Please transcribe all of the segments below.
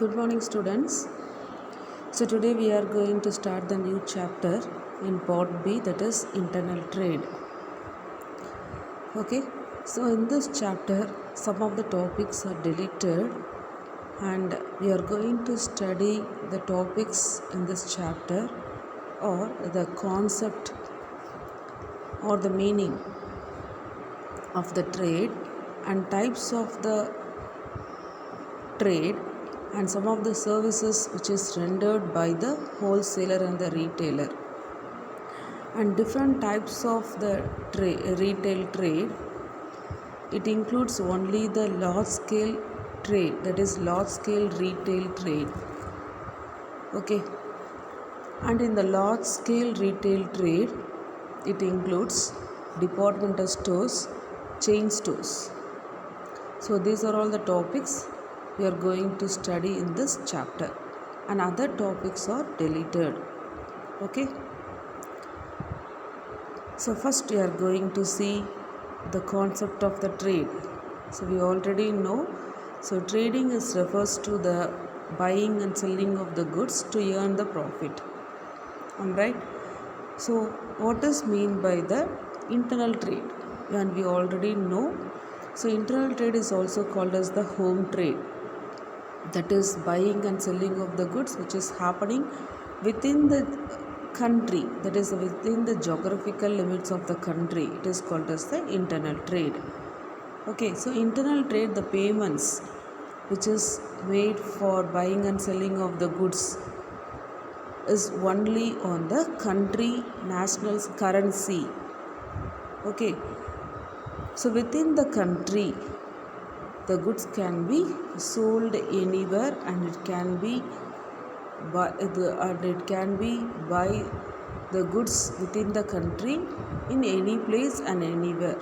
Good morning, students. So today we are going to start the new chapter in part B, that is internal trade. Okay, so in this chapter some of the topics are deleted and we are going to study the topics in this chapter or the concept or the meaning of the trade and types of the trade and some of the services which is rendered by the wholesaler and the retailer, and different types of the retail trade. It includes only the large scale trade, that is large scale retail trade. Okay, and in the large scale retail trade it includes departmental stores, chain stores. So these are all the topics we are going to study in this chapter, and other topics are deleted. Okay, so first we are going to see the concept of the trade. So we already know, so trading refers to the buying and selling of the goods to earn the profit. Alright, so what is mean by the internal trade? And we already know, so internal trade is also called as the home trade, that is buying and selling of the goods which is happening within the country, that is within the geographical limits of the country. It is called as the internal trade. Okay, so internal trade, the payments which is made for buying and selling of the goods is only on the country national currency. Okay, so within the country the goods can be sold anywhere and it can be buy the goods within the country in any place and anywhere.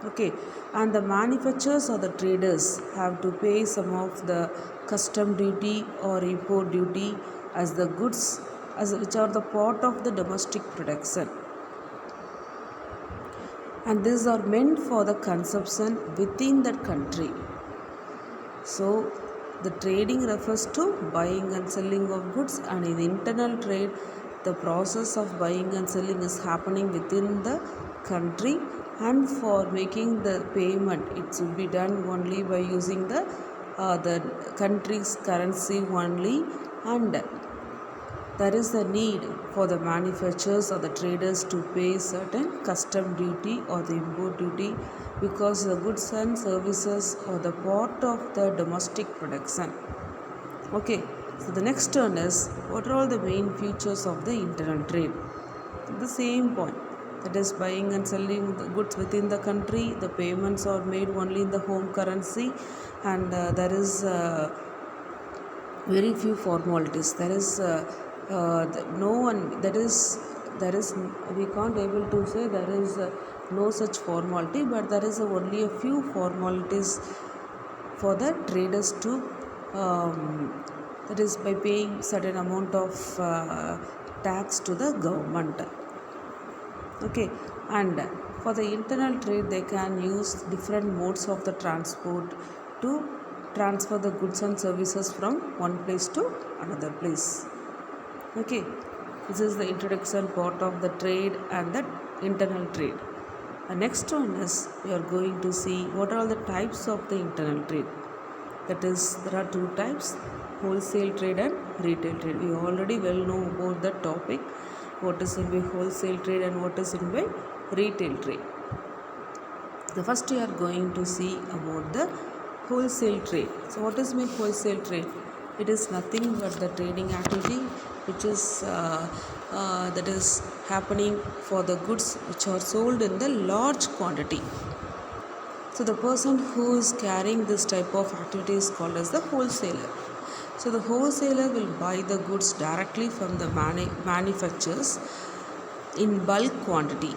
Okay, and the manufacturers or the traders have to pay some of the custom duty or import duty as the goods which are the part of the domestic production, and these are meant for the consumption within that country. So the trading refers to buying and selling of goods, and in internal trade the process of buying and selling is happening within the country, and for making the payment it should be done only by using the country's currency only, and there is a need for the manufacturers or the traders to pay certain custom duty or the import duty because the goods and services are the part of the domestic production. Okay, so the next one is, what are all the main features of the internal trade? The same point, that is buying and selling the goods within the country, the payments are made only in the home currency, and there is very few formalities. There is no one, there is we can't able to say there is no such formality, but there is only a few formalities for the traders to that is by paying certain amount of tax to the government. Okay, and for the internal trade they can use different modes of the transport to transfer the goods and services from one place to another place. Okay, this is the introduction part of the trade and the internal trade. The next one is, we are going to see what are all the types of the internal trade. That is, there are two types, wholesale trade and retail trade. We already well know about the topic, what is in by wholesale trade and what is in by retail trade. The first we are going to see about the wholesale trade. So what is my wholesale trade? It is nothing but the trading activity which is that is happening for the goods which are sold in the large quantity. So the person who is carrying this type of activity is called as the wholesaler. So the wholesaler will buy the goods directly from the manufacturers in bulk quantity.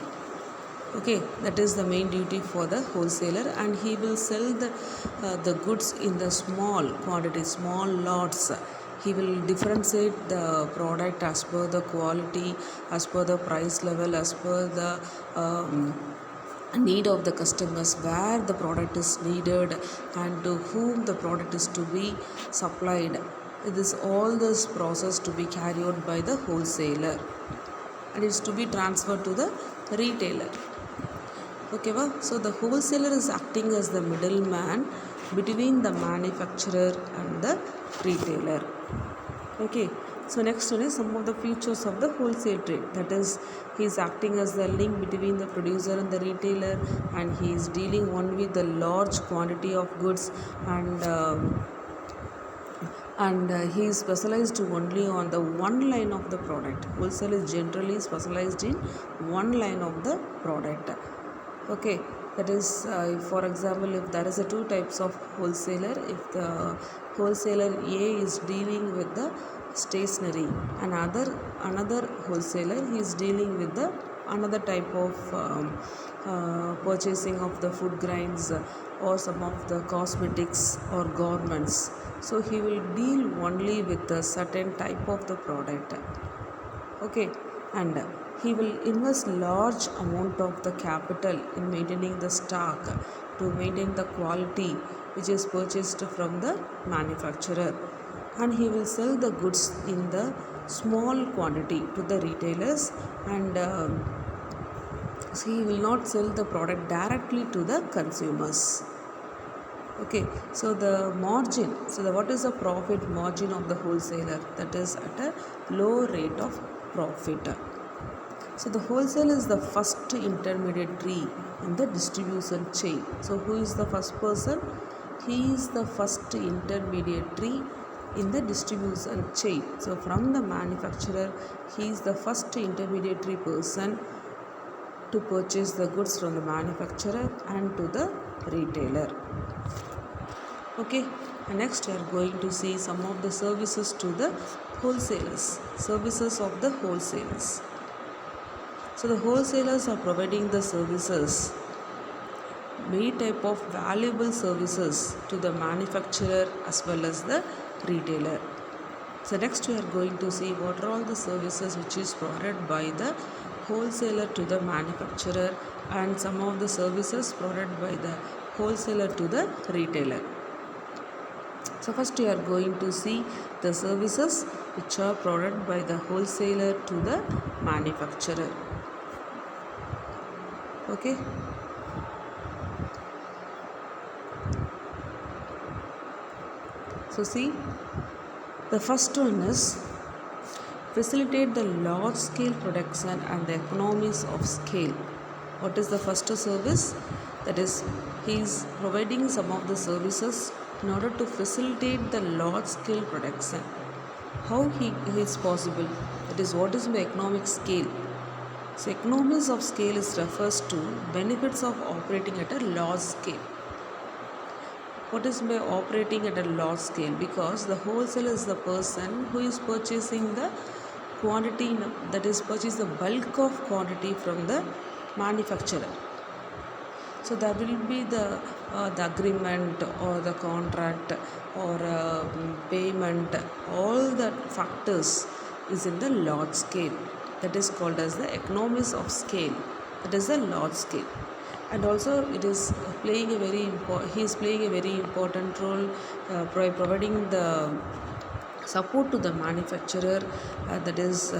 Okay, that is the main duty for the wholesaler, and he will sell the goods in the small quantity, small lots. He will differentiate the product as per the quality, as per the price level, as per the need of the customers, where the product is needed and to whom the product is to be supplied. It is all this process to be carried out by the wholesaler and it's to be transferred to the retailer. Okay, so the wholesaler is acting as the middleman between the manufacturer and the retailer. Okay, so next one is some of the features of the wholesale trade. That is, he is acting as the link between the producer and the retailer, and he is dealing only with the large quantity of goods, and he is specialized only on the one line of the product. Wholesale is generally specialized in one line of the product. Okay, that is, for example, if there is a two types of wholesaler, if the wholesaler A is dealing with the stationery and another wholesaler he is dealing with the another type of purchasing of the food grains or some of the cosmetics or garments, so he will deal only with a certain type of the product. Okay, and he will invest large amount of the capital in maintaining the stock to maintain the quality which is purchased from the manufacturer, and he will sell the goods in the small quantity to the retailers, and so he will not sell the product directly to the consumers. Okay, so the margin, what is the profit margin of the wholesaler? That is at a low rate of profit. So the wholesale is the first intermediary in the distribution chain. So who is the first person? He is the first intermediary in the distribution chain. So from the manufacturer, he is the first intermediary person to purchase the goods from the manufacturer and to the retailer. Okay, and next we are going to see some of the services to the wholesalers. Services of the wholesalers. So the wholesalers are providing the services, many type of valuable services to the manufacturer as well as the retailer. So next we are going to see what are all the services which is provided by the wholesaler to the manufacturer and some of the services provided by the wholesaler to the retailer. So first we are going to see the services which are provided by the wholesaler to the manufacturer. Okay. So see, the first one is facilitate the large scale production and the economies of scale. What is the first service? That is, he is providing some of the services in order to facilitate the large scale production. How he is possible? That is, what is the economic scale? So economies of scale refers to benefits of operating at a large scale. What is by operating at a large scale? Because the wholesaler is the person who is purchasing the quantity, that is purchase the bulk of quantity from the manufacturer. So there will be the agreement or the contract or payment, all the factors is in the large scale. That is called as the economies of scale. That is the large scale. And also it is playing a very important role by providing the support to the manufacturer, that is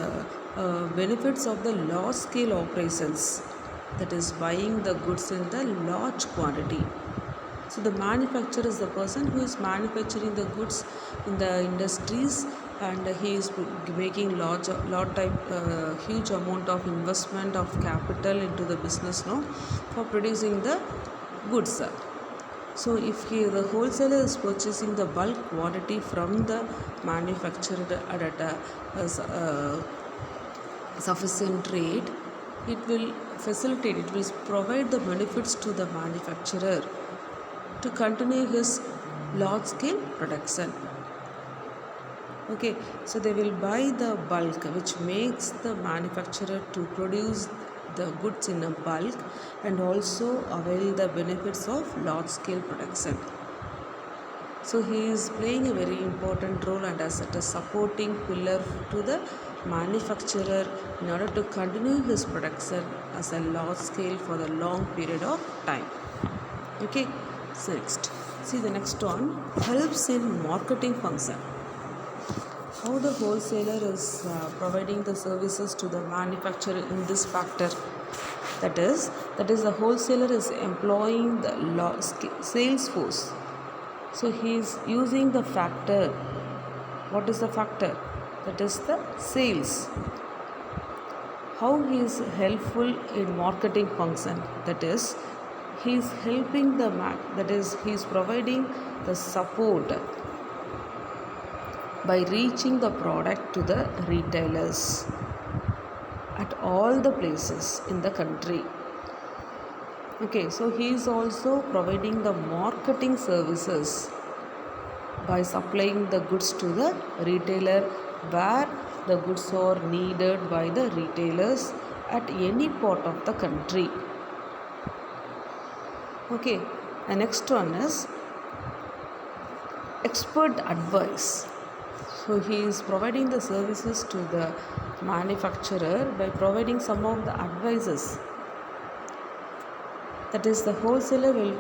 benefits of the large scale operations, that is buying the goods in the large quantity. So the manufacturer is the person who is manufacturing the goods in the industries, and he is making huge amount of investment of capital into the business for producing the goods. So if the wholesaler is purchasing the bulk quantity from the manufacturer at a sufficient rate, it will provide the benefits to the manufacturer to continue his large scale production. Okay, so they will buy the bulk, which makes the manufacturer to produce the goods in a bulk and also avail the benefits of large scale production. So he is playing a very important role and as a supporting pillar to the manufacturer in order to continue his production as a large scale for the long period of time. Okay, so next, see the next one, helps in marketing function. How the wholesaler is providing the services to the manufacturer in this factor. That is, the wholesaler is employing the sales force. So he is using the factor. What is the factor? That is the sales. How he is helpful in marketing function. That is, he is helping the that is, he is providing the support by reaching the product to the retailers at all the places in the country. Okay, so he is also providing the marketing services by supplying the goods to the retailer where the goods are needed by the retailers at any part of the country. Okay, the next one is expert advice. So he is providing the services to the manufacturer by providing some of the advices. That is, the wholesaler will